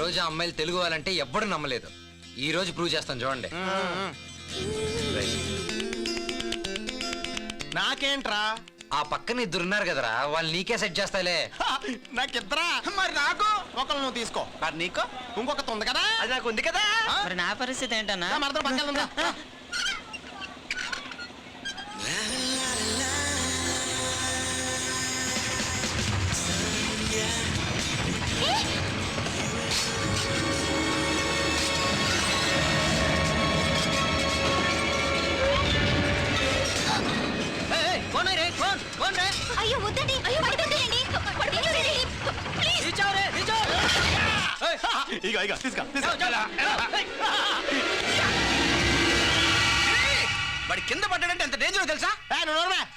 రోజు ఆ అమ్మాయిలు తెలుగు వాళ్ళంటే ఎవ్వడు నమ్మలేదు. ఈ రోజు ప్రూవ్ చేస్తాను చూడండి. నాకేంట్రా? ఆ పక్కన ఇద్దరున్నారు కదరా, వాళ్ళు నీకే సెట్ చేస్తాలే. నాకిద్దరా? మరి నాకు ఒకళ్ళు నువ్వు తీసుకో. మరి నీకు ఇంకొకటి ఉంది కదా? అది నాకు ఉంది కదా. మరి నా పరిస్థితి ఏంటన్నా? మరదలు పక్కన ఉందా? అయ్యో వద్దండి, అయ్యో పడిపోతాయండి. ఇగో ఇగో తీసుకో వాడి కింద పడ్డాడంటే ఎంత డేంజర్ తెలుసా?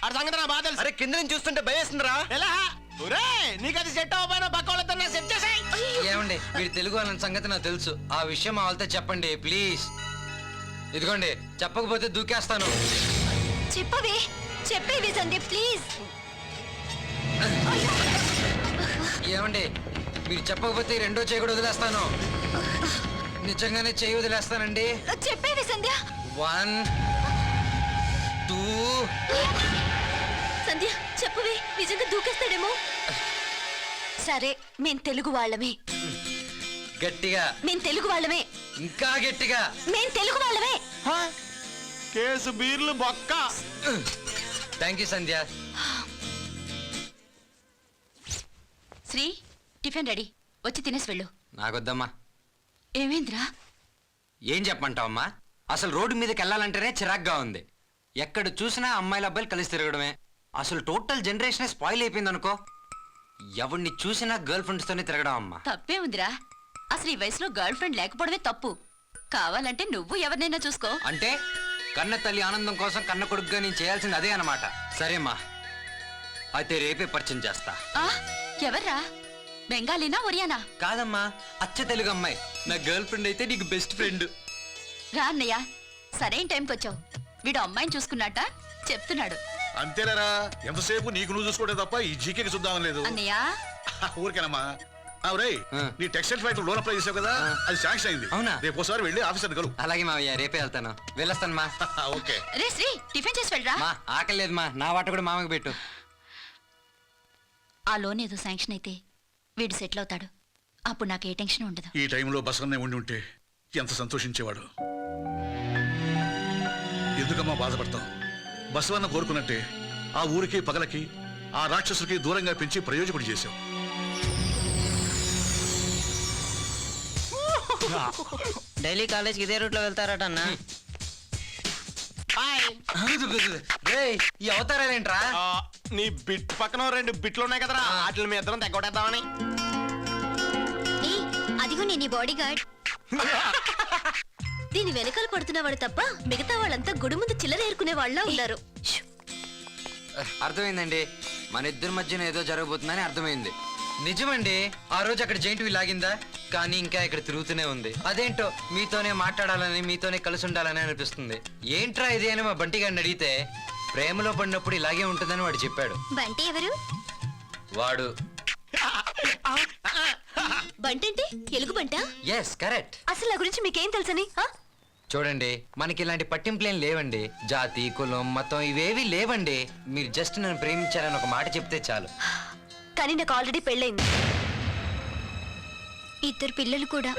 ఆడ సంగతి నా బాధ తెలుసు. అరే కింద నుంచి చూస్తుంటే భయేస్తుందిరా. ఎలా నీకు అది సెట్ అవ్వకపోయినా పక్క వాళ్ళతో సెట్ చేసాయి. ఏమండి మీరు తెలుగు వాళ్ళని సంగతి నాకు తెలుసు. ఆ విషయం మా వాళ్ళతో చెప్పండి ప్లీజ్. ఇదిగోండి, చెప్పకపోతే దూకేస్తాను. చెప్పవే, చెప్పేవి సందీప్ ప్లీజ్. ఏమండి మీరు చెప్పకపోతే రెండో చేయి కూడా వదిలేస్తాను. నిజంగానే చేయి వదిలేస్తానండి. చెప్పేవి సంధ్య. 1 2 సంధ్య చెప్పవే, నిజంగా దూకేస్తాడేమో. సరే మేం తెలుగు వాళ్ళమే. గట్టిగా. మేం తెలుగు వాళ్ళమే. ఇంకా గట్టిగా. మేం తెలుగు వాళ్ళమే. కేసు బీర్లు బొక్క. Thank you Sandhya. Sri tiffin ready, వచ్చి తినేసి వెళ్ళు. నాకొద్దమ్మా. ఏమేంద్రా? ఏం చెప్పమంటావమ్మా? అసలు రోడ్డు మీదకి వెళ్ళాలంటేనే చిరాగ్గా ఉంది. ఎక్కడ చూసినా అమ్మాయిల అబ్బాయిలు కలిసి తిరగడమే. అసలు టోటల్ జనరేషన్ స్పాయిల్ అయిపోయింది అనుకో. ఎవరిని చూసినా గర్ల్ ఫ్రెండ్స్ తోనే తిరగడం అమ్మా. తప్పే ఉందిరా, అసలు ఈ వయసులో గర్ల్ ఫ్రెండ్ లేకపోవడమే తప్పు. కావాలంటే నువ్వు ఎవరినైనా చూసుకో. అంటే కన్న తల్లి ఆనందం కోసం కన్న కొడుకుగా నేను చేయాల్సింది అదే అన్నమాట. సరేమ్మా, అయితే రేపే పరిచయం చేస్తా. ఎవర్రా? బెంగాలీనా ఒరియానా? కాదమ్మా, అచ్చ తెలుగు అమ్మాయి. నా గర్ల్ ఫ్రెండ్ అయితే నీకు బెస్ట్ ఫ్రెండ్. రా అన్నయ్య, సరైన టైంకి వచ్చావు. వీడు అమ్మాయిని చూసుకున్నట్ట చెప్తున్నాడు. అంతేలేరా, ఎంతసేపు నీకు నువ్వు చూసుకోవడం తప్ప ఈ జీకేకి చూద్దామని లేదు. అన్నయ్య ఊరికేనమ్మా. నీ టెక్స్టైల్ ఫ్యాక్టరీ లోన్ అప్లై చేసావు కదా, అది శాంక్షన్ అయింది. అవునా? రేపు ఒకసారి వెళ్ళి ఆఫీసర్ కలు. అలాగే మావయ్య, రేపే వెళ్తాను. వెళ్ళొస్తాను మా. ఓకే. రే శ్రీ, టిఫిన్ చేసి వెళ్ళరా. మా ఆకలి లేదు మా, నా వాట కూడా మామకి పెట్టు. ఆ లోన్ ఏదో శాంక్షన్ అయితే వీడు సెటిల్ అవుతాడు. అప్పుడు నాకు ఏ టెన్షన్ ఉండదు. ఈ టైంలో బసవన్నే ఉండి ఉంటే ఎంత సంతోషించేవాడు. ఎందుకమ్మా బాధపడతావు? బసవన్న కోరుకున్నట్టే ఆ ఊరికి పగలకి ఆ రాక్షసులకి దూరంగా పెంచి ప్రయోజకుడు చేశావు. డైలీ కాలేజ్కి ఇదే రూట్లో వెళ్తారట అన్న. ఈ అవతారాలేంట్రా? నీ బిట్ పక్కన 2 బిట్లు ఉన్నాయి కదరా, వాటి మీ ఇద్దరం తెగొట్టేద్దామని. అదిగో నేను బాడీ గార్డ్. దీని వెనకాల పడుతున్నవాడు తప్ప మిగతా వాళ్ళంతా గుడి ముందు చిల్లర ఏరుకునే వాళ్ళ ఉన్నారు. అర్థమైందండి, మన ఇద్దరి మధ్యన ఏదో జరగబోతుందని అర్థమైంది. నిజమండి, ఆ రోజు అక్కడ జైంట్ వీల్ లాగిందా, కానీ ఇంకా ఇక్కడ తిరుగుతూనే ఉంది. అదేంటో మీతోనే మాట్లాడాలని, మీతోనే కలిసి ఉండాలని అనిపిస్తుంది. ఏంట్రా ఇది అని మా బంటి గారిని అడిగితే ప్రేమలో పడినప్పుడు ఇలాగే ఉంటుందని వాడు చెప్పాడు. బంటి ఎవరు? వాడు బంటి అంటే ఎలుగు బంట? Yes correct. అసలు నా గురించి మీకేం తెలుసని? చూడండి, మనకి ఇలాంటి పట్టింపులేం లేవండి. జాతి, కులం, మతం ఇవేవి లేవండి. మీరు జస్ట్ నన్ను ప్రేమించారని ఒక మాట చెప్తే చాలు. కానీ నాకు ఆల్రెడీ పెళ్ళైంది, 2 పిల్లలు కూడా.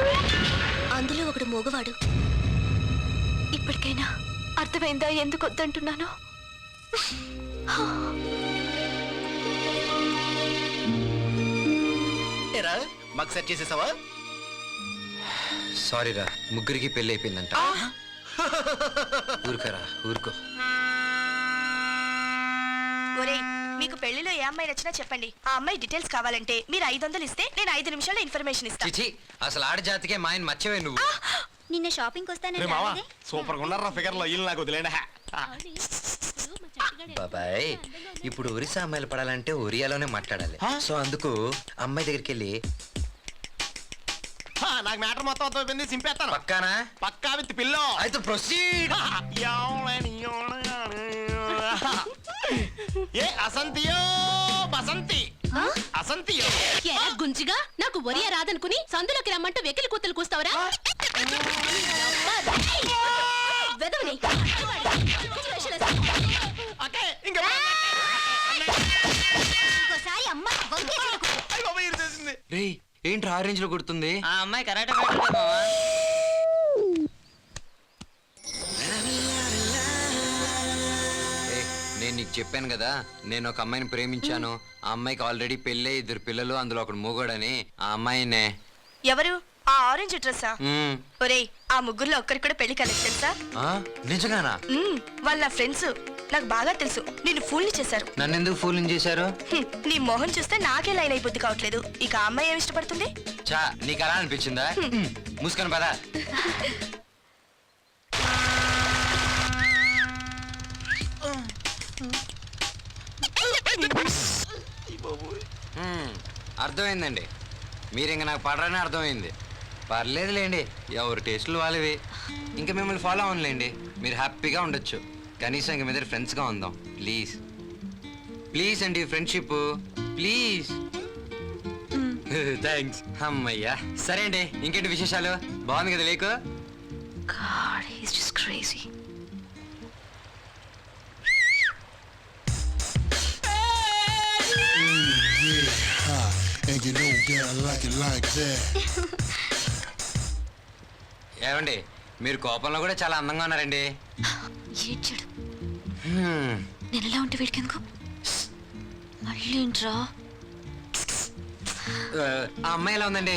అందులో ఒకడు మోగవాడు. ఇప్పటికైనా అర్థమైందా ఎందుకు వద్దంటున్నాను? మాకు సెట్ చేసేసావా? సారీరా, ముగ్గురికి పెళ్లి అయిపోయిందంట. ఊరుకోరా, ఊరుకో. ఒరేయ్, మీకు పెళ్లిలో ఏ అమ్మాయి నచ్చినా చెప్పండి. ఆ అమ్మాయి డీటెయిల్స్ కావాలంటే మీరు 500 ఇస్తే నేను 5 నిమిషాల్లో ఇన్ఫర్మేషన్ ఇస్తాను. చిచి, అసలు ఆడ జాతికే మా ఆయన మర్చిపోయి నువ్వు. నిన్న షాపింగ్ వస్తానని సూపర్ గా ఉన్నారా ఫిగర్ లో. ఇల్లు నాకు వదిలేండి. బాబాయ్, ఇప్పుడు ఒరిస్సా అమ్మాయిలు పడాలంటే ఒరియాలోనే మాట్లాడాలి. సో అందుకు అమ్మాయి దగ్గరికి వెళ్ళి నాకు మ్యాటర్ మొత్తం అయిపోయింది, సింపేస్తాను. పక్కానా? పక్కా విత్ పిల్లో. అయితే ప్రొసీడ్. ఏ అసంతియో బసంతి. అసంతియో గుంజిగా నాకు ఒరియా రాదనుకుని సందులోకి రమ్మంటూ వెకిలి కూతులు కూస్తావరా? వెదవని. ఓకే ఇంకా ఇంకోసారి అమ్మ వంకేసి రే ఏంటి ఆరెంజ్ లో కొడుతుంది? ఆ అమ్మాయి కరాటే ఫైటర్ మావా. ఏయ్, నేను నీకు చెప్పాను కదా నేను ఒక అమ్మాయిని ప్రేమించాను. ఆ అమ్మాయికి ఆల్రెడీ పెళ్ళే 2 పిల్లలు, అందులో ఒకడు మూగోడని. ఆ అమ్మాయినే. ఎవరు? ఆ ఆరెంజ్ డ్రెస్సా? మ్మ్. ఒరేయ్, ఆ ముగ్గురులో ఒక్కరికి కూడా పెళ్లి కలెక్ట్ తెలుసా? ఆ, నిజంగానా? వాళ్ళ నా ఫ్రెండ్స్, నాకు బాగా తెలుసు. నిన్ను ఫూల్ని చేశారు. నన్ను ఎందుకు ఫూలింగ్ చేశారు? నీ మొహం చూస్తే నాకే లైన్ అయిపోద్ది కావట్లేదు. ఇక ఆ అమ్మాయి ఏమి ఇష్టపడుతుంది? చా నీకు అలా అనిపించిందా? మూసుకొని పదా. అర్థమైందండి. మీరు ఇంక నాకు పడరని అర్థమైంది. పర్లేదులేండి, ఎవరి టేస్టులు వాళ్ళవి. ఇంకా మిమ్మల్ని ఫాలో అవ్వనులేండి. మీరు హ్యాపీగా ఉండొచ్చు. కనీసం ఇంక మీద ఫ్రెండ్స్గా ఉందాం. ప్లీజ్ ప్లీజ్ అండి, ఫ్రెండ్షిప్ ప్లీజ్. థ్యాంక్స్. అమ్మయ్యా. సరే అండి, ఇంకేంటి విశేషాలు? బాగుంది కదా లేకు? God, he's just crazy. And you know that I like it like that. ఏమండి, మీరు కోపంలో కూడా చాలా అందంగా ఉన్నారండి. ఏడ్చాడు. హ్మ్. నేను ఎలా ఉంటే వీడికెందుకు? మళ్ళీ ఏంట్రా? ఆ అమ్మాయి ఎలా ఉందండి?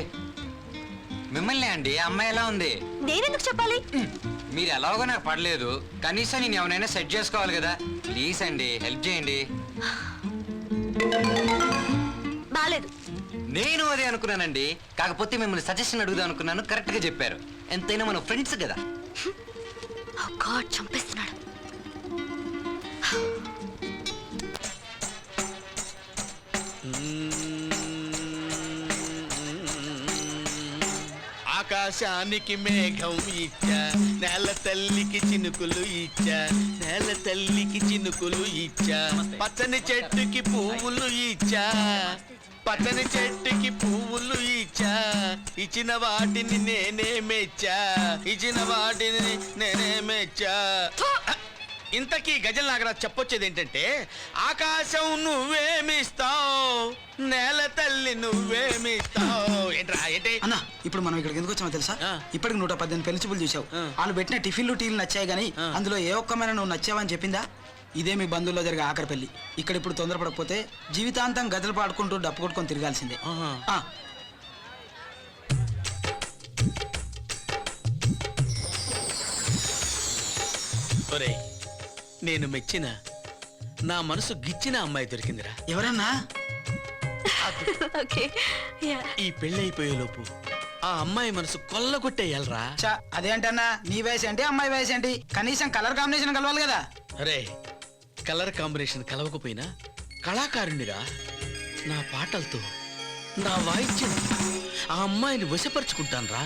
మిమ్మల్ని అండి, ఆ అమ్మాయి ఎలా ఉంది? నేనెందుకు చెప్పాలి? మీరు ఎలాగో నాకు పడలేదు, కనీసం నేను ఎవరైనా సెట్ చేసుకోవాలి కదా. ప్లీజ్ అండి, హెల్ప్ చేయండి. బాలేదు. నేను అదే అనుకున్నానండి, కాకపోతే మిమ్మల్ని సజెషన్ అడుగుదాం అనుకున్నాను. కరెక్ట్ గా చెప్పారు. ఎంతైనా మనం ఫ్రెండ్స్ కదా. Oh God, చంపేస్తున్నాడు. ఆకాశానికి మేఘం ఇచ్చా, నేల తల్లికి చినుకులు ఇచ్చా, నేల తల్లికి చినుకులు ఇచ్చా, పచ్చని చెట్టుకి పువ్వులు ఇచ్చా, పచ్చని చెట్టుకి పువ్వులు ఇచ్చా, ఇచ్చిన వాటిని నేనే మెచ్చా, ఇచ్చిన వాటిని నేనే మెచ్చా. ఇంతకీ గజల్ నాగరాజ్ చెప్పొచ్చేది ఏంటంటే, ఆకాశం నువ్వేమిస్తావు, నేల తల్లి నువ్వేమిస్తావు. ఏంట్రా ఏంటి అన్న, ఇప్పుడు మనం ఇక్కడికి ఎందుకు వచ్చామో తెలుసా? ఇప్పటికి 118 పెళ్లి చూపులు చూసావు. వాళ్ళు పెట్టిన టిఫిన్లు టీలు నచ్చాయి గానీ అందులో ఏ ఒక్కమైనా నువ్వు నచ్చావని చెప్పిందా? ఇదే మీ బంధువుల్లో జరిగే ఆఖరి పెళ్లి. ఇక్కడ ఇప్పుడు తొందరపడకపోతే జీవితాంతం గజలు పాడుకుంటూ డప్పు కొట్టుకొని తిరగాల్సిందే. ఆ. ఒరేయ్, నేను మెచ్చిన, నా మనసు గిచ్చిన అమ్మాయి దొరికిందిరా. ఎవరన్నా? ఓకే. ఈ పెళ్ళైపోయేలోపు ఆ అమ్మాయి మనసు కొల్లగొట్టేయాలరా. చా, అదేంటన్నా, నీ వయసు ఏంటి అమ్మాయి వయసు ఏంటి? కనీసం కలర్ కాంబినేషన్ కలవాలి కదా. అరే, కలర్ కాంబినేషన్ కలవకపోయినా కళాకారునిరా. నా పాటలతో, నా వాయిద్యంతో ఆ అమ్మాయిని వశపరుచుకుంటాను రా.